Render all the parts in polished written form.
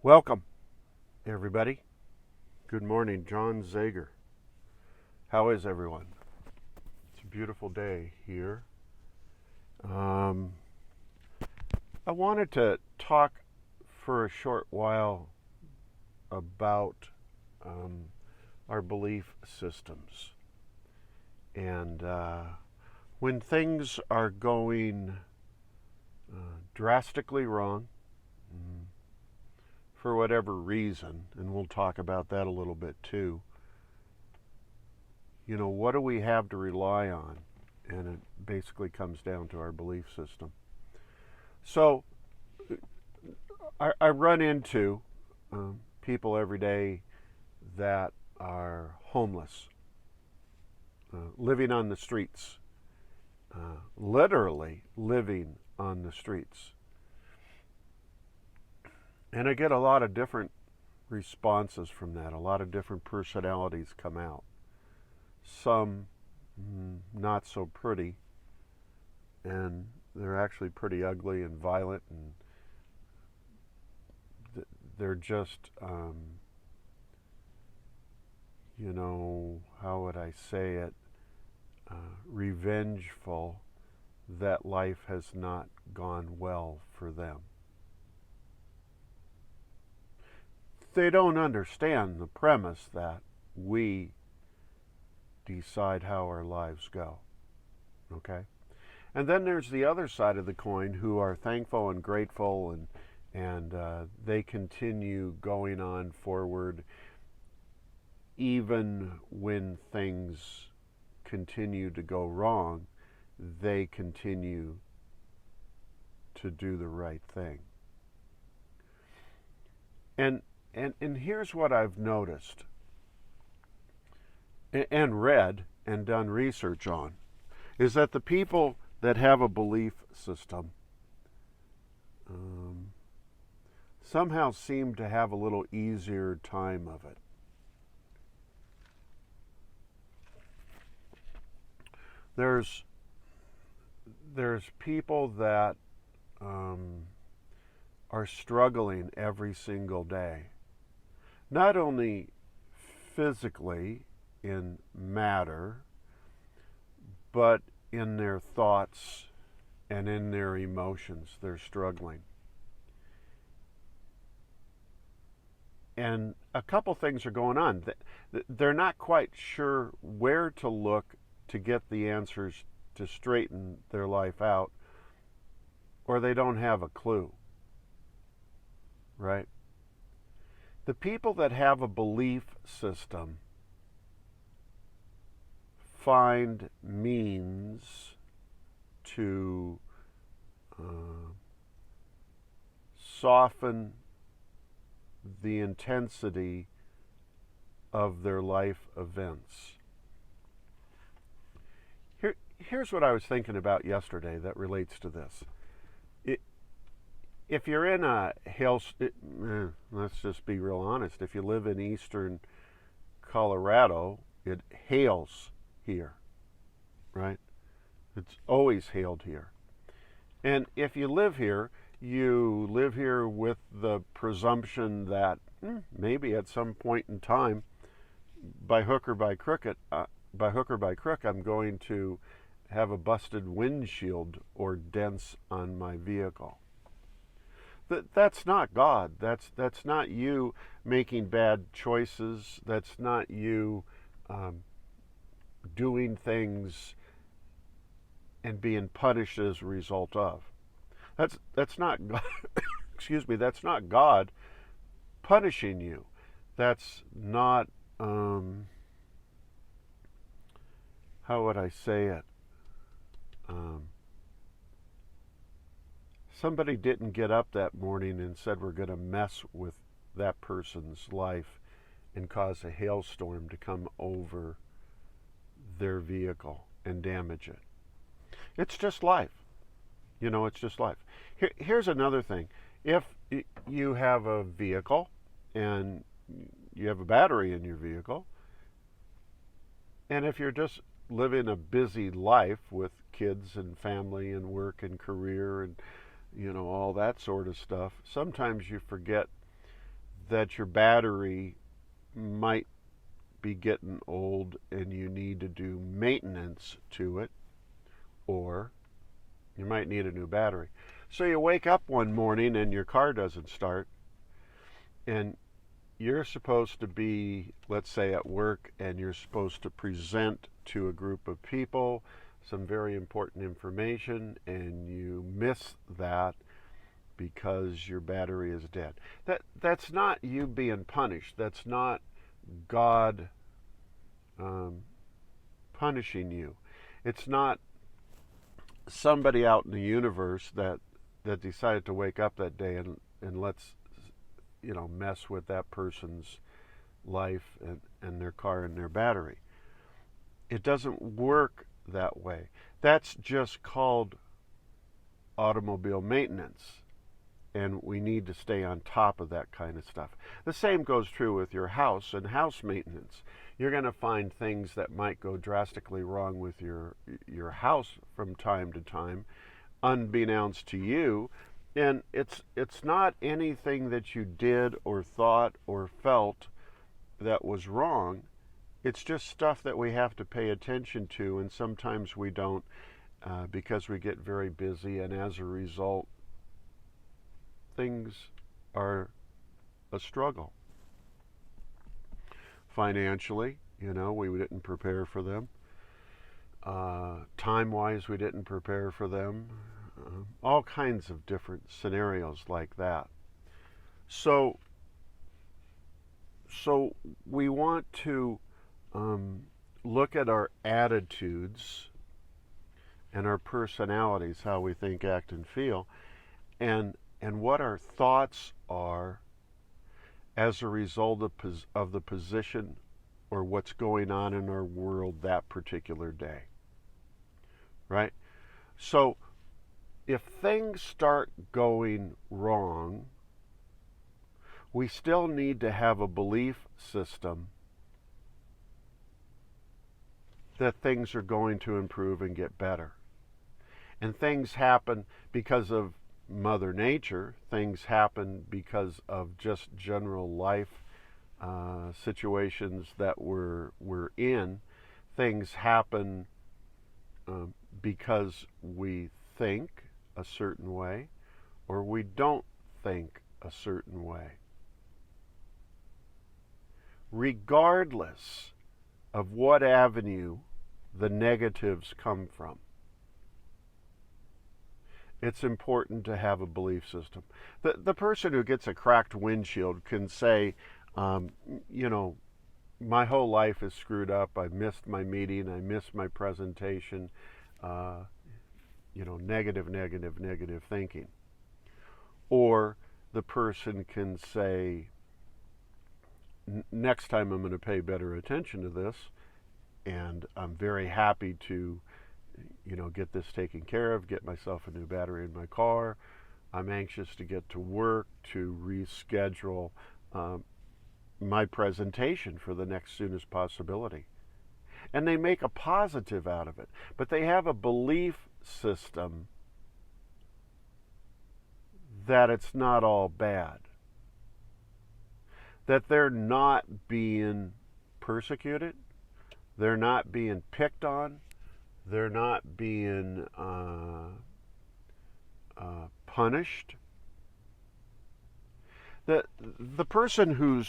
Welcome, everybody. Good morning, John Zager. How is everyone? It's a beautiful day here. Um, I wanted to talk for a short while about um, our belief systems. And when things are going drastically wrong, mm, for whatever reason, and we'll talk about that a little bit too, what do we have to rely on? And it basically comes down to our belief system. So I run into people every day that are homeless, living on the streets, literally living on the streets. And I get a lot of different responses from that. A lot of different personalities come out. Some not so pretty, and they're actually pretty ugly and violent, and they're just, how would I say it, revengeful that life has not gone well for them. They don't understand the premise that we decide how our lives go. Okay? And then there's the other side of the coin who are thankful and grateful, and they continue going on forward even when things continue to go wrong. They continue to do the right thing. And here's what I've noticed and read and done research on, is that the people that have a belief system somehow seem to have a little easier time of it. There's people that are struggling every single day, not only physically in matter, but in their thoughts and in their emotions. They're struggling. And a couple things are going on. They're not quite sure where to look to get the answers to straighten their life out, or they don't have a clue, right? The people that have a belief system find means to soften the intensity of their life events. Here's what I was thinking about yesterday that relates to this. If you're in a let's just be real honest. If you live in eastern Colorado, it hails here, right? It's always hailed here. And if you live here with the presumption that maybe at some point in time, by hook or by crook, I'm going to have a busted windshield or dents on my vehicle. That's not God. That's not you making bad choices. That's not you doing things and being punished as a result of. That's not God. Excuse me. That's not God punishing you. That's not how would I say it? Somebody didn't get up that morning and said we're going to mess with that person's life and cause a hailstorm to come over their vehicle and damage it. It's just life. It's just life. Here's another thing. If you have a vehicle and you have a battery in your vehicle, and if you're just living a busy life with kids and family and work and career and all that sort of stuff, sometimes you forget that your battery might be getting old and you need to do maintenance to it, or you might need a new battery. So you wake up one morning and your car doesn't start, and you're supposed to be, let's say, at work, and you're supposed to present to a group of people some very important information, and you miss that because your battery is dead. That's not you being punished. That's not God punishing you. It's not somebody out in the universe that decided to wake up that day and let's mess with that person's life and their car and their battery. It doesn't work that way. That's just called automobile maintenance, and we need to stay on top of that kind of stuff. The same goes true with your house and house maintenance. You're going to find things that might go drastically wrong with your house from time to time, unbeknownst to you, and it's not anything that you did or thought or felt that was wrong. It's just stuff that we have to pay attention to, and sometimes we don't because we get very busy, and as a result, things are a struggle. Financially, we didn't prepare for them. Time-wise, we didn't prepare for them. All kinds of different scenarios like that. So we want to look at our attitudes and our personalities, how we think, act, and feel, and what our thoughts are as a result of the position or what's going on in our world that particular day. Right? So if things start going wrong, we still need to have a belief system that things are going to improve and get better. And things happen because of Mother Nature. Things happen because of just general life situations that we're in. Things happen because we think a certain way or we don't think a certain way. Regardless of what avenue the negatives come from, it's important to have a belief system. The person who gets a cracked windshield can say, my whole life is screwed up. I missed my meeting. I missed my presentation. Negative thinking. Or the person can say, next time I'm going to pay better attention to this, and I'm very happy to get this taken care of, get myself a new battery in my car. I'm anxious to get to work, to reschedule my presentation for the next soonest possibility. And they make a positive out of it. But they have a belief system that it's not all bad. That they're not being persecuted. They're not being picked on. They're not being punished. The person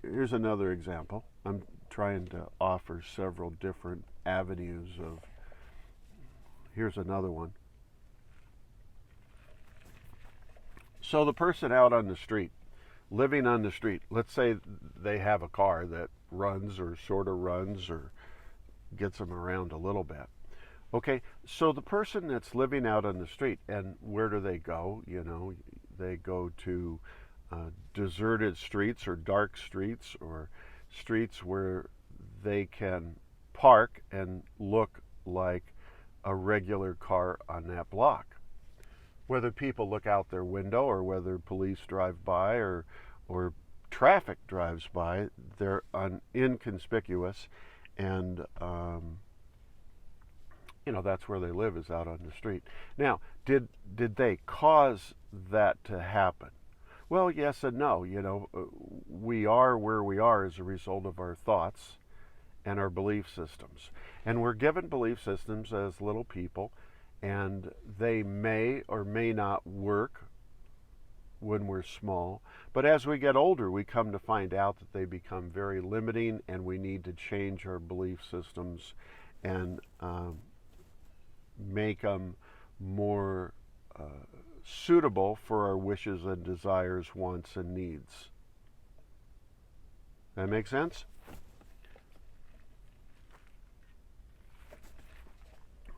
here's another example. I'm trying to offer several different avenues of, here's another one. So the person out on the street, living on the street, let's say they have a car that runs or sort of runs or gets them around a little bit. Okay, so the person that's living out on the street, and where do they go? They go to deserted streets or dark streets or streets where they can park and look like a regular car on that block. Whether people look out their window or whether police drive by or traffic drives by, they're inconspicuous, and that's where they live, is out on the street. Now, did they cause that to happen? Well, yes and no. We are where we are as a result of our thoughts and our belief systems. And we're given belief systems as little people, and they may or may not work when we're small. But as we get older, we come to find out that they become very limiting, and we need to change our belief systems and make them more suitable for our wishes and desires, wants, and needs. That make sense?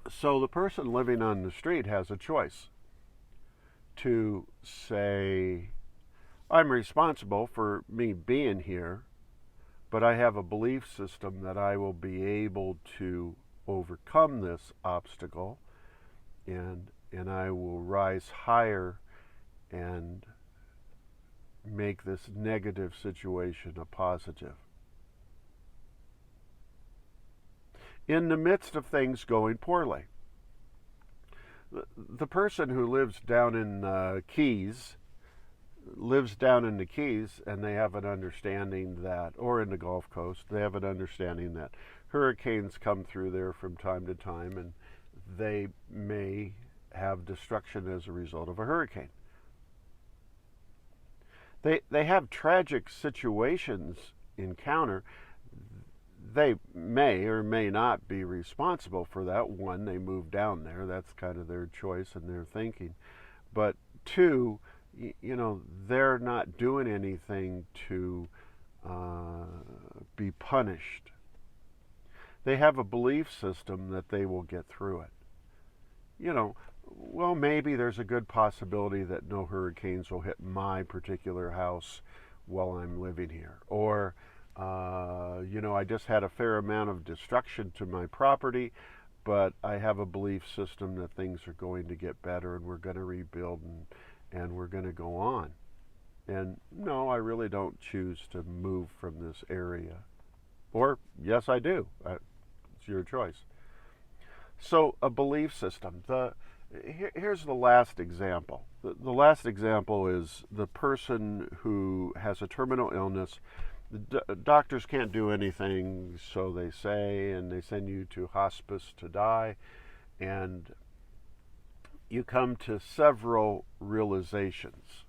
So the person living on the street has a choice to say, I'm responsible for me being here, but I have a belief system that I will be able to overcome this obstacle, and I will rise higher and make this negative situation a positive. In the midst of things going poorly, the person who lives down in the Keys, and they have an understanding that, or in the Gulf Coast, they have an understanding that hurricanes come through there from time to time, and they may have destruction as a result of a hurricane. They have tragic situations encounter. They may or may not be responsible for that. One, they moved down there. That's kind of their choice and their thinking. But two, they're not doing anything to be punished. They have a belief system that they will get through it. Well, maybe there's a good possibility that no hurricanes will hit my particular house while I'm living here. Or, I just had a fair amount of destruction to my property, but I have a belief system that things are going to get better and we're going to rebuild and we're going to go on. And no, I really don't choose to move from this area. Or, yes, I do. It's your choice. So, a belief system. Here's the last example. The last example is the person who has a terminal illness. The doctors can't do anything, so they say, and they send you to hospice to die. And you come to several realizations.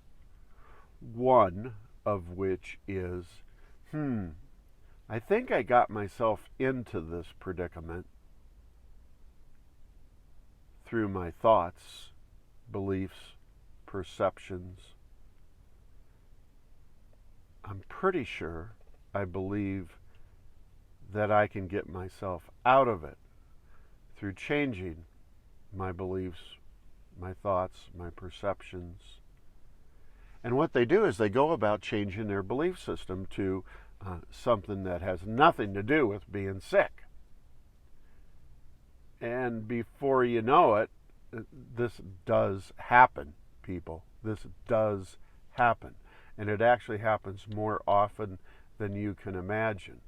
One of which is, I think I got myself into this predicament through my thoughts, beliefs, perceptions. I'm pretty sure I believe that I can get myself out of it through changing my beliefs, my thoughts, my perceptions. And what they do is they go about changing their belief system to something that has nothing to do with being sick. And before you know it, this does happen, people. This does happen. And it actually happens more often than you can imagine.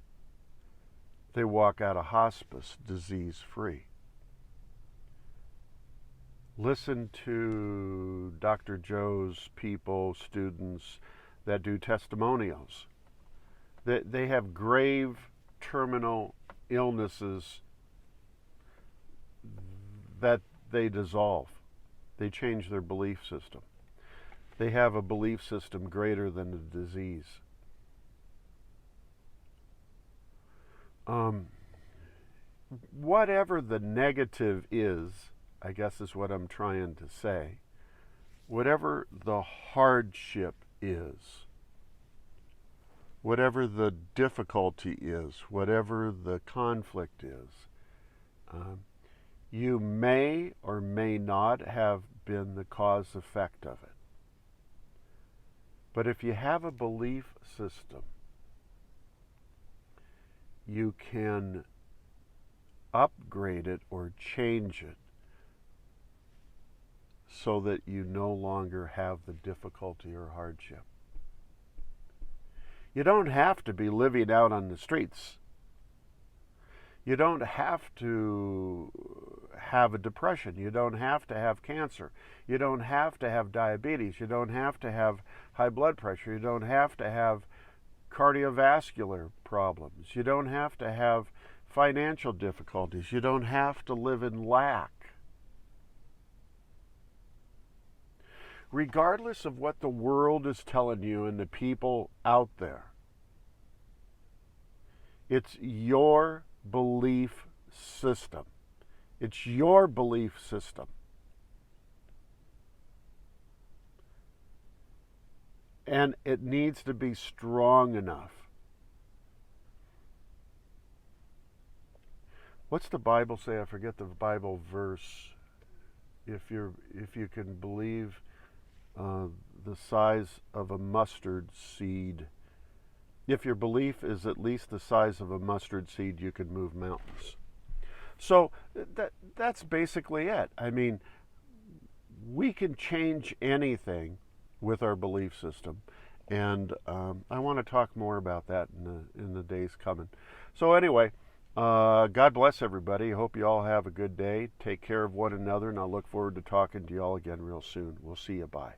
They walk out of hospice disease-free. Listen to Dr. Joe's people, students that do testimonials. They have grave terminal illnesses that they dissolve. They change their belief system. They have a belief system greater than the disease. Whatever the negative is, I guess is what I'm trying to say, whatever the hardship is, whatever the difficulty is, whatever the conflict is, you may or may not have been the cause-effect of it. But if you have a belief system, you can upgrade it or change it so that you no longer have the difficulty or hardship. You don't have to be living out on the streets. You don't have to have a depression. You don't have to have cancer. You don't have to have diabetes. You don't have to have high blood pressure. You don't have to have cardiovascular problems. You don't have to have financial difficulties. You don't have to live in lack. Regardless of what the world is telling you and the people out there, it's your belief system. It's your belief system. And it needs to be strong enough. What's the Bible say? I forget the Bible verse. If you can believe the size of a mustard seed, if your belief is at least the size of a mustard seed, you can move mountains. So that's basically it. I mean, we can change anything with our belief system, and I want to talk more about that in the days coming. So anyway, God bless everybody. Hope you all have a good day. Take care of one another, and I'll look forward to talking to you all again real soon. We'll see you. Bye.